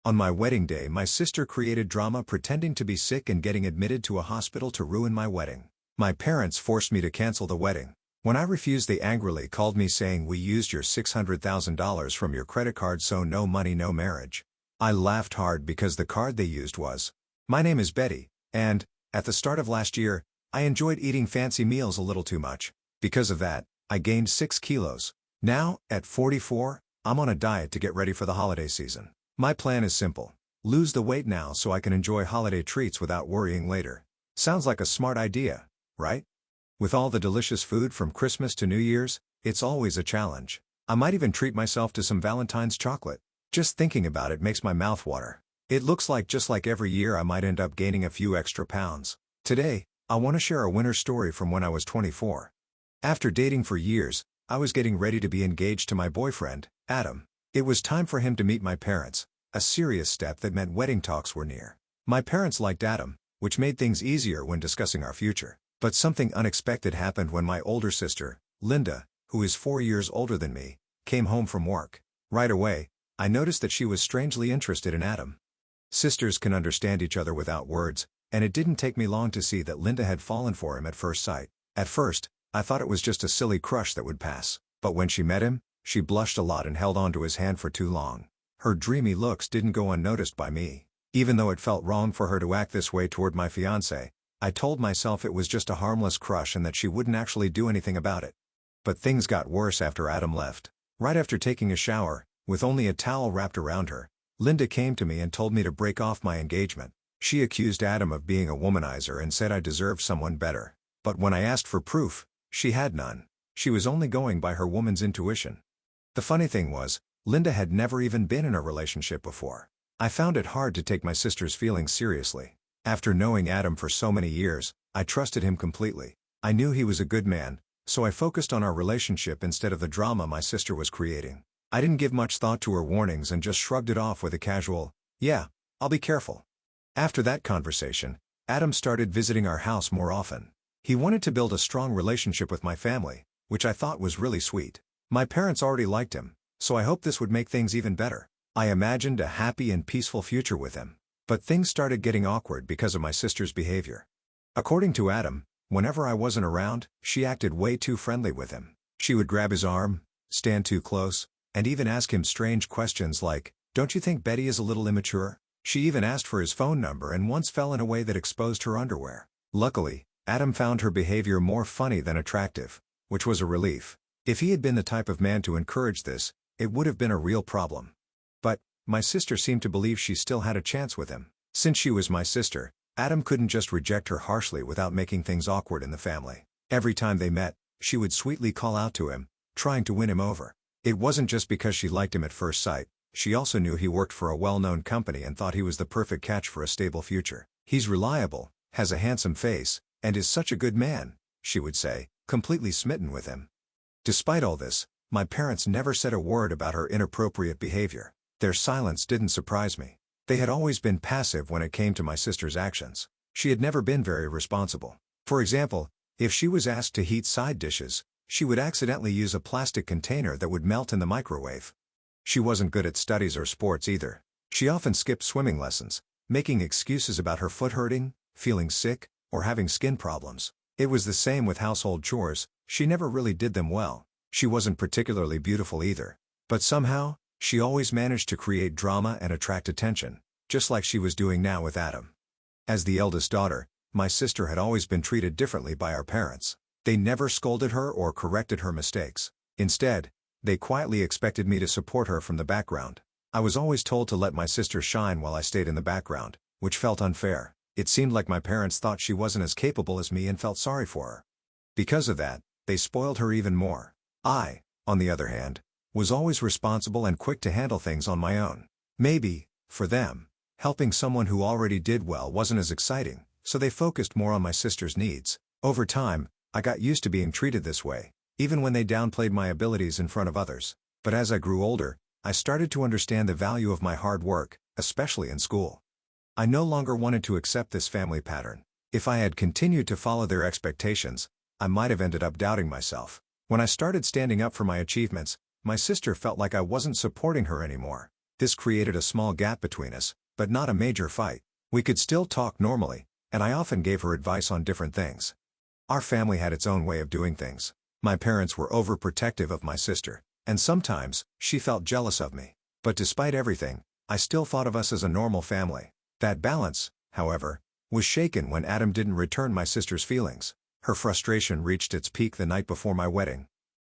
On my wedding day, my sister created drama pretending to be sick and getting admitted to a hospital to ruin my wedding. My parents forced me to cancel the wedding. When I refused, they angrily called me saying, "We used your $600,000 from your credit card, so no money, no marriage." I laughed hard because the card they used was, "My name is Betty," and, at the start of last year, I enjoyed eating fancy meals a little too much. Because of that, I gained 6 kilos. Now, at 44, I'm on a diet to get ready for the holiday season. My plan is simple. Lose the weight now so I can enjoy holiday treats without worrying later. Sounds like a smart idea, right? With all the delicious food from Christmas to New Year's, it's always a challenge. I might even treat myself to some Valentine's chocolate. Just thinking about it makes my mouth water. It looks like just like every year I might end up gaining a few extra pounds. Today, I want to share a winter story from when I was 24. After dating for years, I was getting ready to be engaged to my boyfriend, Adam. It was time for him to meet my parents, a serious step that meant wedding talks were near. My parents liked Adam, which made things easier when discussing our future. But something unexpected happened when my older sister, Linda, who is 4 years older than me, came home from work. Right away, I noticed that she was strangely interested in Adam. Sisters can understand each other without words, and it didn't take me long to see that Linda had fallen for him at first sight. At first, I thought it was just a silly crush that would pass, but when she met him, she blushed a lot and held on to his hand for too long. Her dreamy looks didn't go unnoticed by me. Even though it felt wrong for her to act this way toward my fiancé, I told myself it was just a harmless crush and that she wouldn't actually do anything about it. But things got worse after Adam left. Right after taking a shower, with only a towel wrapped around her, Linda came to me and told me to break off my engagement. She accused Adam of being a womanizer and said I deserved someone better. But when I asked for proof, she had none. She was only going by her woman's intuition. The funny thing was, Linda had never even been in a relationship before. I found it hard to take my sister's feelings seriously. After knowing Adam for so many years, I trusted him completely. I knew he was a good man, so I focused on our relationship instead of the drama my sister was creating. I didn't give much thought to her warnings and just shrugged it off with a casual, "Yeah, I'll be careful." After that conversation, Adam started visiting our house more often. He wanted to build a strong relationship with my family, which I thought was really sweet. My parents already liked him, so I hoped this would make things even better. I imagined a happy and peaceful future with him. But things started getting awkward because of my sister's behavior. According to Adam, whenever I wasn't around, she acted way too friendly with him. She would grab his arm, stand too close, and even ask him strange questions like, "Don't you think Betty is a little immature?" She even asked for his phone number and once fell in a way that exposed her underwear. Luckily, Adam found her behavior more funny than attractive, which was a relief. If he had been the type of man to encourage this, it would have been a real problem. But my sister seemed to believe she still had a chance with him. Since she was my sister, Adam couldn't just reject her harshly without making things awkward in the family. Every time they met, she would sweetly call out to him, trying to win him over. It wasn't just because she liked him at first sight, she also knew he worked for a well-known company and thought he was the perfect catch for a stable future. "He's reliable, has a handsome face, and is such a good man," she would say, completely smitten with him. Despite all this, my parents never said a word about her inappropriate behavior. Their silence didn't surprise me. They had always been passive when it came to my sister's actions. She had never been very responsible. For example, if she was asked to heat side dishes, she would accidentally use a plastic container that would melt in the microwave. She wasn't good at studies or sports either. She often skipped swimming lessons, making excuses about her foot hurting, feeling sick, or having skin problems. It was the same with household chores, she never really did them well. She wasn't particularly beautiful either. But somehow, she always managed to create drama and attract attention, just like she was doing now with Adam. As the eldest daughter, my sister had always been treated differently by our parents. They never scolded her or corrected her mistakes. Instead, they quietly expected me to support her from the background. I was always told to let my sister shine while I stayed in the background, which felt unfair. It seemed like my parents thought she wasn't as capable as me and felt sorry for her. Because of that, they spoiled her even more. I, on the other hand, was always responsible and quick to handle things on my own. Maybe, for them, helping someone who already did well wasn't as exciting, so they focused more on my sister's needs. Over time, I got used to being treated this way, even when they downplayed my abilities in front of others. But as I grew older, I started to understand the value of my hard work, especially in school. I no longer wanted to accept this family pattern. If I had continued to follow their expectations, I might have ended up doubting myself. When I started standing up for my achievements, my sister felt like I wasn't supporting her anymore. This created a small gap between us, but not a major fight. We could still talk normally, and I often gave her advice on different things. Our family had its own way of doing things. My parents were overprotective of my sister, and sometimes, she felt jealous of me. But despite everything, I still thought of us as a normal family. That balance, however, was shaken when Adam didn't return my sister's feelings. Her frustration reached its peak the night before my wedding.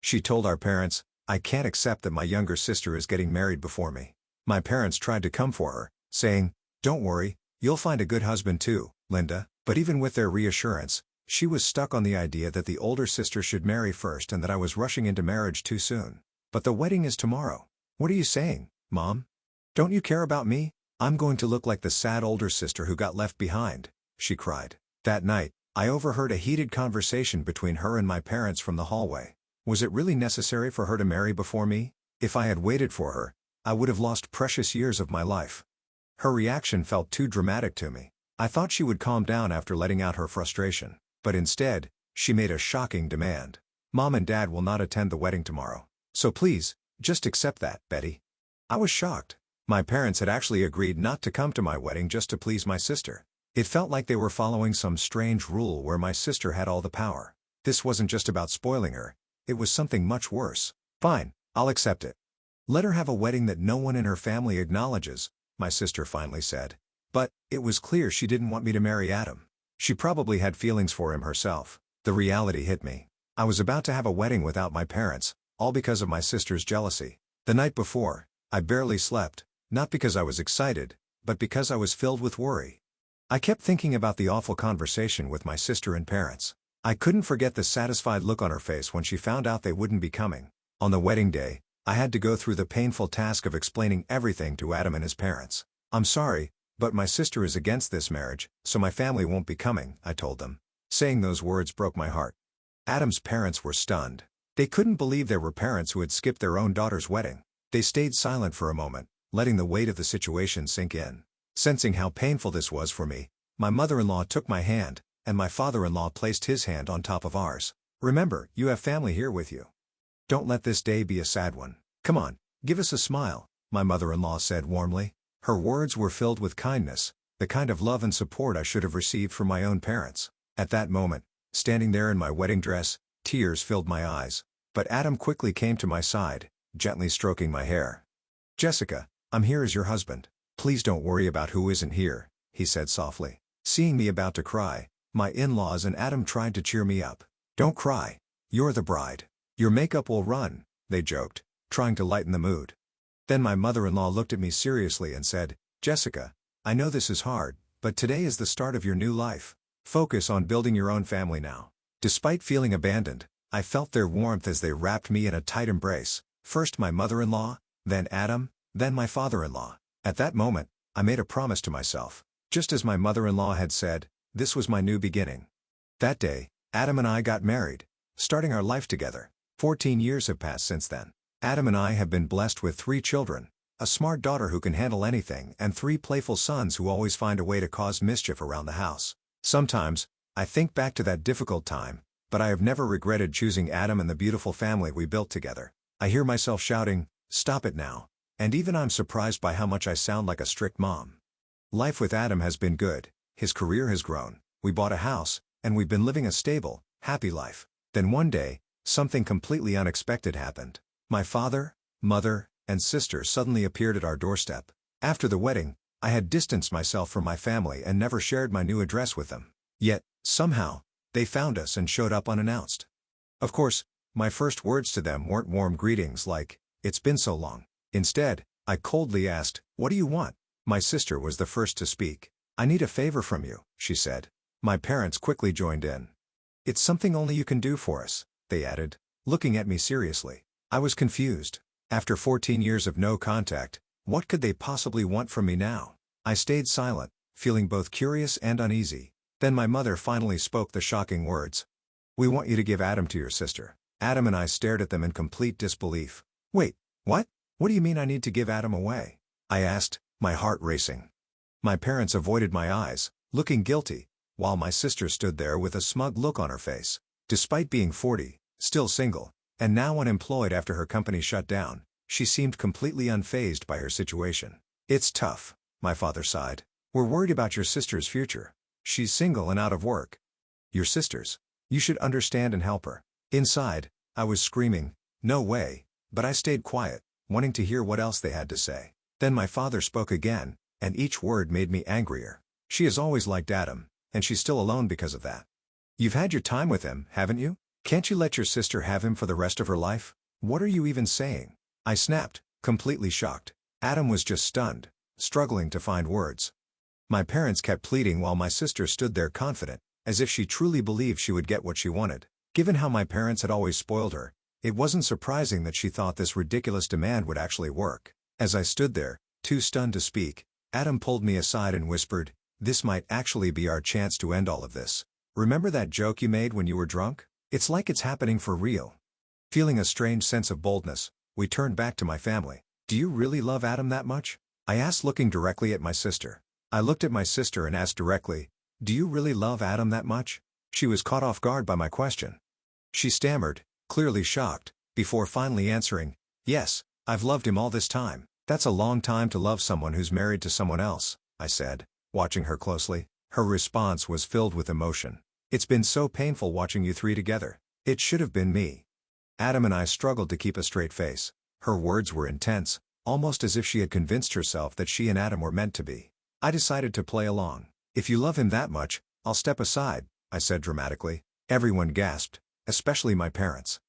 She told our parents, "I can't accept that my younger sister is getting married before me." My parents tried to come for her, saying, "Don't worry, you'll find a good husband too, Linda." But even with their reassurance, she was stuck on the idea that the older sister should marry first and that I was rushing into marriage too soon. "But the wedding is tomorrow. What are you saying, Mom? Don't you care about me? I'm going to look like the sad older sister who got left behind," she cried. That night, I overheard a heated conversation between her and my parents from the hallway. Was it really necessary for her to marry before me? If I had waited for her, I would have lost precious years of my life. Her reaction felt too dramatic to me. I thought she would calm down after letting out her frustration. But instead, she made a shocking demand. "Mom and Dad will not attend the wedding tomorrow. So please, just accept that, Betty." I was shocked. My parents had actually agreed not to come to my wedding just to please my sister. It felt like they were following some strange rule where my sister had all the power. This wasn't just about spoiling her, it was something much worse. "Fine, I'll accept it. Let her have a wedding that no one in her family acknowledges," my sister finally said. But it was clear she didn't want me to marry Adam. She probably had feelings for him herself. The reality hit me. I was about to have a wedding without my parents, all because of my sister's jealousy. The night before, I barely slept, not because I was excited, but because I was filled with worry. I kept thinking about the awful conversation with my sister and parents. I couldn't forget the satisfied look on her face when she found out they wouldn't be coming. On the wedding day, I had to go through the painful task of explaining everything to Adam and his parents. "I'm sorry, but my sister is against this marriage, so my family won't be coming," I told them. Saying those words broke my heart. Adam's parents were stunned. They couldn't believe there were parents who had skipped their own daughter's wedding. They stayed silent for a moment, letting the weight of the situation sink in. Sensing how painful this was for me, my mother-in-law took my hand, and my father-in-law placed his hand on top of ours. "Remember, you have family here with you. Don't let this day be a sad one. Come on, give us a smile," my mother-in-law said warmly. Her words were filled with kindness, the kind of love and support I should have received from my own parents. At that moment, standing there in my wedding dress, tears filled my eyes. But Adam quickly came to my side, gently stroking my hair. "Jessica, I'm here as your husband. Please don't worry about who isn't here," he said softly. Seeing me about to cry, my in-laws and Adam tried to cheer me up. "Don't cry. You're the bride. Your makeup will run," they joked, trying to lighten the mood. Then my mother-in-law looked at me seriously and said, "Jessica, I know this is hard, but today is the start of your new life. Focus on building your own family now." Despite feeling abandoned, I felt their warmth as they wrapped me in a tight embrace. First my mother-in-law, then Adam, then my father-in-law. At that moment, I made a promise to myself. Just as my mother-in-law had said, this was my new beginning. That day, Adam and I got married, starting our life together. 14 years have passed since then. Adam and I have been blessed with 3 children, a smart daughter who can handle anything and 3 playful sons who always find a way to cause mischief around the house. Sometimes, I think back to that difficult time, but I have never regretted choosing Adam and the beautiful family we built together. I hear myself shouting, "Stop it now," and even I'm surprised by how much I sound like a strict mom. Life with Adam has been good, his career has grown, we bought a house, and we've been living a stable, happy life. Then one day, something completely unexpected happened. My father, mother, and sister suddenly appeared at our doorstep. After the wedding, I had distanced myself from my family and never shared my new address with them. Yet, somehow, they found us and showed up unannounced. Of course, my first words to them weren't warm greetings like, "It's been so long." Instead, I coldly asked, "What do you want?" My sister was the first to speak. "I need a favor from you," she said. My parents quickly joined in. "It's something only you can do for us," they added, looking at me seriously. I was confused. After 14 years of no contact, what could they possibly want from me now? I stayed silent, feeling both curious and uneasy. Then my mother finally spoke the shocking words. "We want you to give Adam to your sister." Adam and I stared at them in complete disbelief. "Wait, what? What do you mean I need to give Adam away?" I asked, my heart racing. My parents avoided my eyes, looking guilty, while my sister stood there with a smug look on her face. Despite being 40, still single, and now unemployed after her company shut down, She seemed completely unfazed by her situation. "It's tough," my father sighed. "We're worried about your sister's future. She's single and out of work." "Your sister's? You should understand and help her." Inside, I was screaming, "No way," but I stayed quiet, wanting to hear what else they had to say. Then my father spoke again, and each word made me angrier. "She has always liked Adam, and she's still alone because of that. You've had your time with him, haven't you? Can't you let your sister have him for the rest of her life? What are you even saying?" I snapped, completely shocked. Adam was just stunned, struggling to find words. My parents kept pleading while my sister stood there confident, as if she truly believed she would get what she wanted. Given how my parents had always spoiled her, it wasn't surprising that she thought this ridiculous demand would actually work. As I stood there, too stunned to speak, Adam pulled me aside and whispered, "This might actually be our chance to end all of this. Remember that joke you made when you were drunk? It's like it's happening for real." Feeling a strange sense of boldness, we turned back to my family. "Do you really love Adam that much?" I asked, looking directly at my sister. I looked at my sister and asked directly, "Do you really love Adam that much?" She was caught off guard by my question. She stammered, clearly shocked, before finally answering, "Yes, I've loved him all this time." "That's a long time to love someone who's married to someone else," I said, watching her closely. Her response was filled with emotion. "It's been so painful watching you three together. It should have been me." Adam and I struggled to keep a straight face. Her words were intense, almost as if she had convinced herself that she and Adam were meant to be. I decided to play along. "If you love him that much, I'll step aside," I said dramatically. Everyone gasped, especially my parents.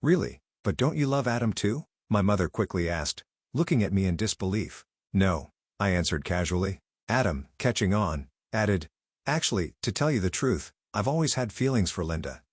"Really? But don't you love Adam too?" my mother quickly asked, looking at me in disbelief. "No," I answered casually. Adam, catching on, added, "Actually, to tell you the truth, I've always had feelings for Linda."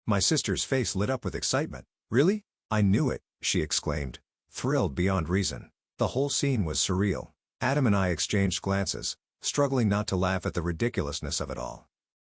My sister's face lit up with excitement. "Really? I knew it," she exclaimed, thrilled beyond reason. The whole scene was surreal. Adam and I exchanged glances, struggling not to laugh at the ridiculousness of it all.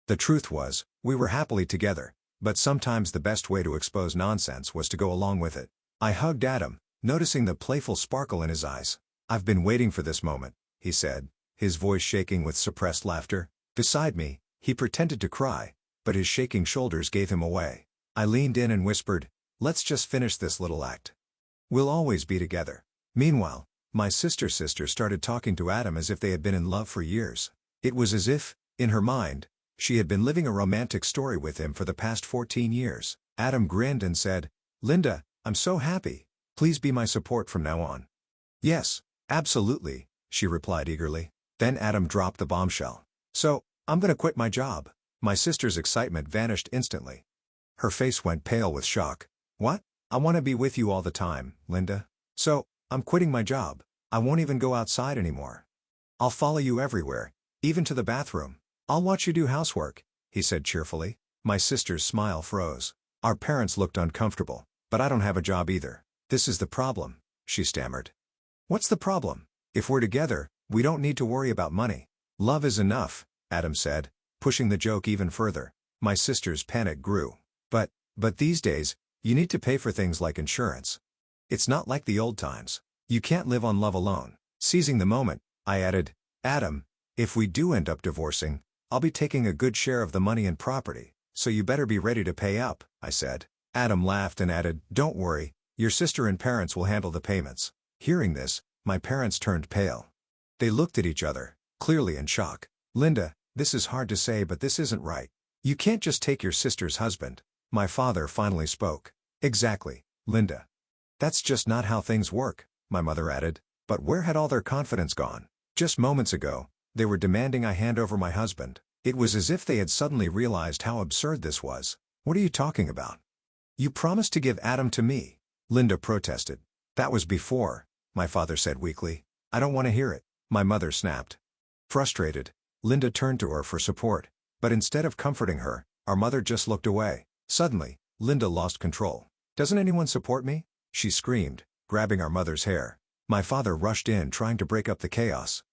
The truth was, we were happily together, but sometimes the best way to expose nonsense was to go along with it. I hugged Adam, noticing the playful sparkle in his eyes. "I've been waiting for this moment," he said, his voice shaking with suppressed laughter. Beside me, he pretended to cry, but his shaking shoulders gave him away. I leaned in and whispered, "Let's just finish this little act. We'll always be together." Meanwhile, my sister started talking to Adam as if they had been in love for years. It was as if, in her mind, she had been living a romantic story with him for the past 14 years. Adam grinned and said, "Linda, I'm so happy. Please be my support from now on." "Yes, absolutely," she replied eagerly. Then Adam dropped the bombshell. "So, I'm gonna quit my job." My sister's excitement vanished instantly. Her face went pale with shock. "What? I want to be with you all the time, Linda. So, I'm quitting my job. I won't even go outside anymore. I'll follow you everywhere, even to the bathroom. I'll watch you do housework," he said cheerfully. My sister's smile froze. Our parents looked uncomfortable. "But I don't have a job either. This is the problem," she stammered. "What's the problem? If we're together, we don't need to worry about money. Love is enough," Adam said, pushing the joke even further. My sister's panic grew. But these days, you need to pay for things like insurance. It's not like the old times. You can't live on love alone." Seizing the moment, I added, "Adam, if we do end up divorcing, I'll be taking a good share of the money and property, so you better be ready to pay up," I said. Adam laughed and added, "Don't worry, your sister and parents will handle the payments." Hearing this, my parents turned pale. They looked at each other, clearly in shock. "Linda, this is hard to say, but this isn't right. You can't just take your sister's husband." My father finally spoke. "Exactly, Linda. That's just not how things work," my mother added. But where had all their confidence gone? Just moments ago, they were demanding I hand over my husband. It was as if they had suddenly realized how absurd this was. "What are you talking about? You promised to give Adam to me," Linda protested. "That was before," my father said weakly. "I don't want to hear it," my mother snapped. Frustrated, Linda turned to her for support, but instead of comforting her, our mother just looked away. Suddenly, Linda lost control. "Doesn't anyone support me?" she screamed, grabbing our mother's hair. My father rushed in, trying to break up the chaos.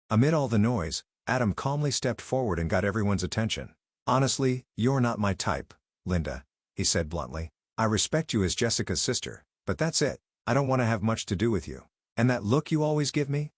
Amid all the noise, Adam calmly stepped forward and got everyone's attention. "Honestly, you're not my type, Linda," he said bluntly. "I respect you as Jessica's sister, but that's it. I don't want to have much to do with you. And that look you always give me?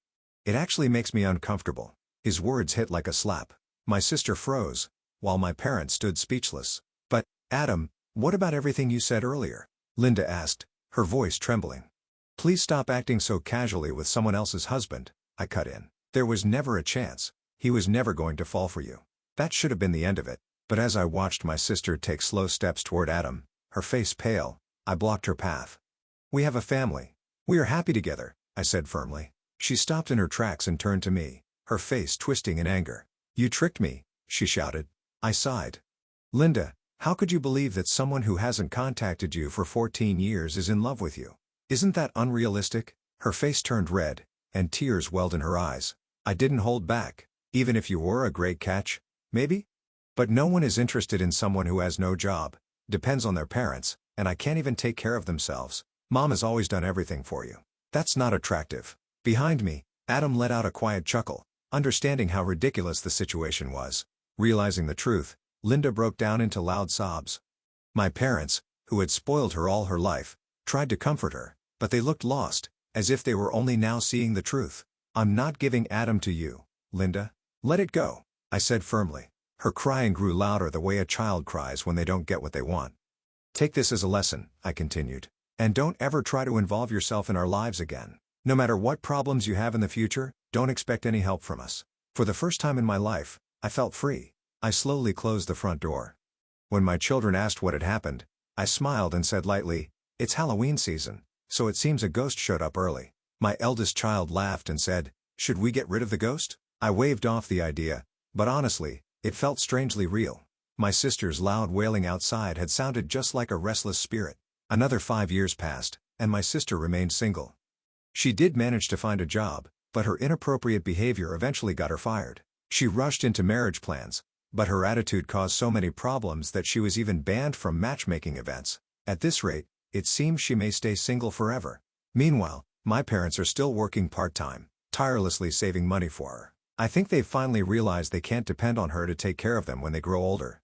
It actually makes me uncomfortable." His words hit like a slap. My sister froze, while my parents stood speechless. "But, Adam, what about everything you said earlier?" Linda asked, her voice trembling. Please stop acting so casually with someone else's husband, I cut in. There was never a chance. He was never going to fall for you. That should have been the end of it. But as I watched my sister take slow steps toward Adam, her face pale, I blocked her path. We have a family. We are happy together, I said firmly. She stopped in her tracks and turned to me, her face twisting in anger. You tricked me, she shouted. I sighed. Linda, how could you believe that someone who hasn't contacted you for 14 years is in love with you? Isn't that unrealistic? Her face turned red, and tears welled in her eyes. I didn't hold back. Even if you were a great catch, maybe? But no one is interested in someone who has no job, depends on their parents, and I can't even take care of themselves. Mom has always done everything for you. That's not attractive. Behind me, Adam let out a quiet chuckle, understanding how ridiculous the situation was. Realizing the truth, Linda broke down into loud sobs. My parents, who had spoiled her all her life, tried to comfort her, but they looked lost, as if they were only now seeing the truth. I'm not giving Adam to you, Linda. Let it go, I said firmly. Her crying grew louder the way a child cries when they don't get what they want. Take this as a lesson, I continued. And don't ever try to involve yourself in our lives again. No matter what problems you have in the future, don't expect any help from us. For the first time in my life, I felt free. I slowly closed the front door. When my children asked what had happened, I smiled and said lightly, it's Halloween season, so it seems a ghost showed up early. My eldest child laughed and said, should we get rid of the ghost? I waved off the idea, but honestly, it felt strangely real. My sister's loud wailing outside had sounded just like a restless spirit. Another 5 years passed, and my sister remained single. She did manage to find a job, but her inappropriate behavior eventually got her fired. She rushed into marriage plans, but her attitude caused so many problems that she was even banned from matchmaking events. At this rate, it seems she may stay single forever. Meanwhile, my parents are still working part-time, tirelessly saving money for her. I think they've finally realized they can't depend on her to take care of them when they grow older.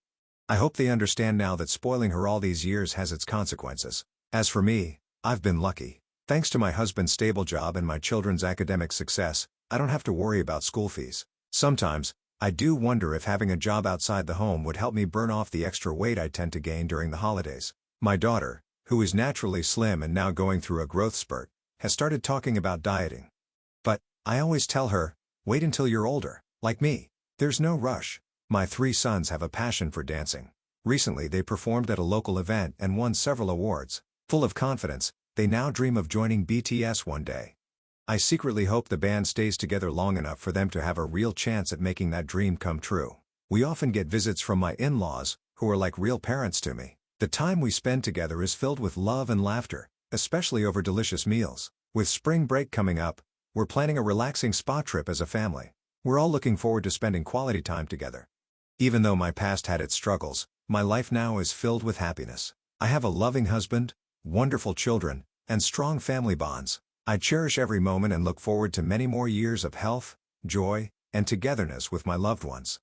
I hope they understand now that spoiling her all these years has its consequences. As for me, I've been lucky. Thanks to my husband's stable job and my children's academic success, I don't have to worry about school fees. Sometimes, I do wonder if having a job outside the home would help me burn off the extra weight I tend to gain during the holidays. My daughter, who is naturally slim and now going through a growth spurt, has started talking about dieting. But, I always tell her, wait until you're older, like me. There's no rush. My 3 sons have a passion for dancing. Recently they performed at a local event and won several awards. Full of confidence, they now dream of joining BTS one day. I secretly hope the band stays together long enough for them to have a real chance at making that dream come true. We often get visits from my in-laws, who are like real parents to me. The time we spend together is filled with love and laughter, especially over delicious meals. With spring break coming up, we're planning a relaxing spa trip as a family. We're all looking forward to spending quality time together. Even though my past had its struggles, my life now is filled with happiness. I have a loving husband, wonderful children, and strong family bonds. I cherish every moment and look forward to many more years of health, joy, and togetherness with my loved ones.